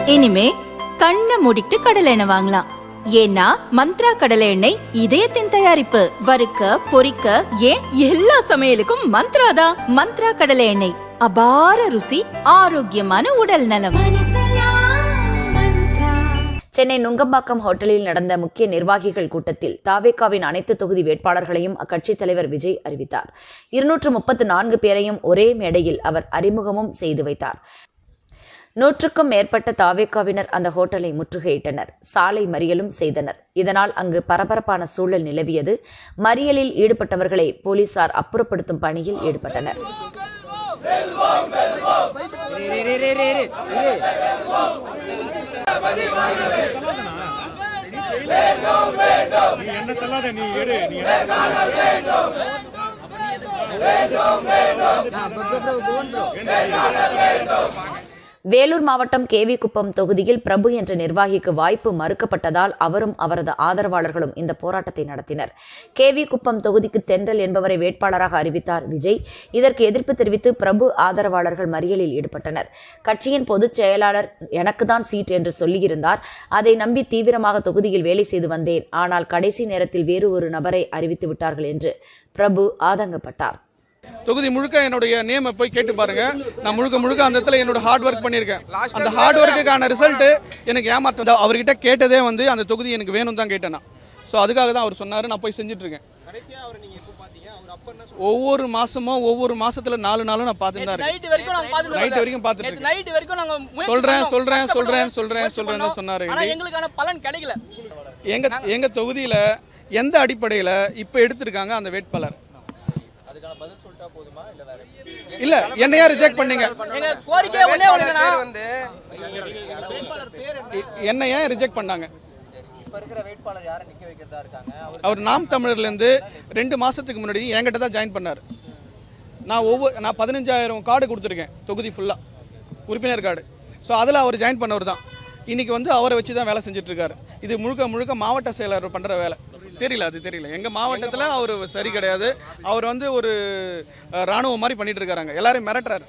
இனிமே கண்ணை மூடிட்டு கடலை எண்ணெய் வாங்கலாம். ஏன்னா மந்த்ரா கடலை எண்ணெய் இதயத்தின் தயாரிப்பு. வறுக்க பொரிக்க ஏன் எல்லா சமையலுக்கும் மந்த்ரா தான். மந்த்ரா கடலை எண்ணெய், அபார ருசி, ஆரோக்கியமான உடல் நலம். சென்னை நுங்கம்பாக்கம் ஹோட்டலில் நடந்த முக்கிய நிர்வாகிகள் கூட்டத்தில் தாவேகாவின் அனைத்து தொகுதி வேட்பாளர்களையும் அக்கட்சித் தலைவர் விஜய் அறிவித்தார். 234 பேரையும் ஒரே மேடையில் அவர் அறிமுகமும் செய்து வைத்தார். 100க்கும் மேற்பட்ட தாவேகாவினர் அந்த ஹோட்டலை முற்றுகையிட்டனர், சாலை மறியலும் செய்தனர். இதனால் அங்கு பரபரப்பான சூழல் நிலவியது. மறியலில் ஈடுபட்டவர்களை போலீசார் அப்புறப்படுத்தும் பணியில் ஈடுபட்டனர். வேலூர் மாவட்டம் கேவி குப்பம் தொகுதியில் பிரபு என்ற நிர்வாகிக்கு வாய்ப்பு மறுக்கப்பட்டதால் அவரும் அவரது ஆதரவாளர்களும் இந்த போராட்டத்தை நடத்தினர். கேவி குப்பம் தொகுதிக்கு தென்றல் என்பவரை வேட்பாளராக அறிவித்தார் விஜய். இதற்கு எதிர்ப்பு தெரிவித்து பிரபு ஆதரவாளர்கள் மறியலில் ஈடுபட்டனர். கட்சியின் பொதுச் செயலாளர் எனக்கு தான் சீட் என்று சொல்லியிருந்தார். அதை நம்பி தீவிரமாக தொகுதியில் வேலை செய்து வந்தேன். ஆனால் கடைசி நேரத்தில் வேறு ஒரு நபரை அறிவித்து விட்டார்கள் என்று பிரபு ஆதங்கப்பட்டார். தொகுதி முழுக்க என்னுடைய நேமை போய் கேட்டு பாருங்க. நான் முழுக்க அந்த இடத்துல என்னோட ஹார்ட் ஒர்க் பண்ணியிருக்கேன். அந்த ஹார்ட் ஒர்க்குக்கான ரிசல்ட் எனக்கு ஏமாற்றம். அவர்கிட்ட கேட்டதே வந்து அந்த தொகுதி எனக்கு வேணும் தான் கேட்டேன். ஸோ அதுக்காக தான் அவர் சொன்னார். நான் போய் செஞ்சுட்டு இருக்கேன். ஒவ்வொரு மாசமும் ஒவ்வொரு மாசத்துல 4 நாளும் நான் பார்த்துட்டு தான் இருக்கேன். நைட் வரைக்கும் பார்த்துட்டு இருக்கேன். சொல்றேன் தான் சொன்னாரு. எங்க தொகுதியில எந்த அடிப்படையில் இப்போ எடுத்திருக்காங்க அந்த வேட்பாளர்? இல்ல என்னையா ரிஜெக்ட் பண்ணீங்க? என்னையா ரிஜெக்ட் பண்ணாங்க? அவர் நாம் தமிழர்ல இருந்து 2 மாசத்துக்கு முன்னாடி என்கிட்ட தான் ஜாயின் பண்ணாரு. நான் 15,000 கார்டு கொடுத்துருக்கேன் தொகுதி ஃபுல்லா, உறுப்பினர் கார்டு. ஸோ அதில் அவர் ஜாயின் பண்ணவர் தான். இன்னைக்கு வந்து அவரை வச்சு தான் வேலை செஞ்சுட்டு இருக்காரு. இது முழுக்க மாவட்ட செயலர் பண்ற வேலை. தெரியல எங்கள் மாவட்டத்தில் அவர் சரி கிடையாது. அவர் வந்து ஒரு இராணுவம் மாதிரி பண்ணிட்டு இருக்காங்க. எல்லாரும் மிரட்டுறாரு.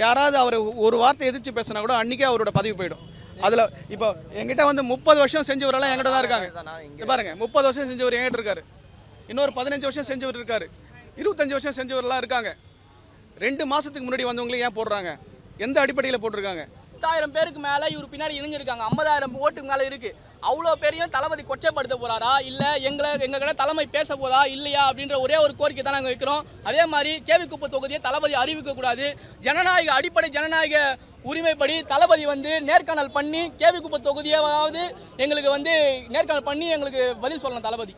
யாராவது அவர் ஒரு வார்த்தை எதிர்த்து பேசினா கூட அன்றைக்கே அவரோட பதவி போயிடும். அதில் இப்போ எங்கிட்ட வந்து 30 வருஷம் செஞ்சவரெல்லாம் எங்கிட்ட தான் இருக்காங்க. பாருங்க, 30 வருஷம் செஞ்சவர் எங்கிட்ட இருக்காரு. இன்னொரு 15 வருஷம் செஞ்சவர் இருக்காரு. 25 வருஷம் செஞ்சவரெல்லாம் இருக்காங்க. 2 மாதத்துக்கு முன்னாடி வந்தவங்களே ஏன் போடுறாங்க? எந்த அடிப்படையில் போட்டிருக்காங்க? 10,000 பேருக்கு மேலே இவர் பின்னாடி இணைஞ்சிருக்காங்க. 50,000 ஓட்டுக்கு மேலே இருக்கு. அவ்வளோ பெரியும் தளபதி கொச்சைப்படுத்த போறாரா, இல்லை எங்களை தலைமை பேச போதா இல்லையா அப்படின்ற ஒரே ஒரு கோரிக்கை தான் நாங்கள் வைக்கிறோம். அதே மாதிரி கேவி குப்பை தொகுதியை தளபதி அறிவிக்க கூடாது. அடிப்படை ஜனநாயக உரிமைப்படி தளபதி வந்து நேர்காணல் பண்ணி கேவி குப்பை தொகுதியாவது எங்களுக்கு வந்து நேர்காணல் பண்ணி எங்களுக்கு பதில் சொல்லணும் தளபதி.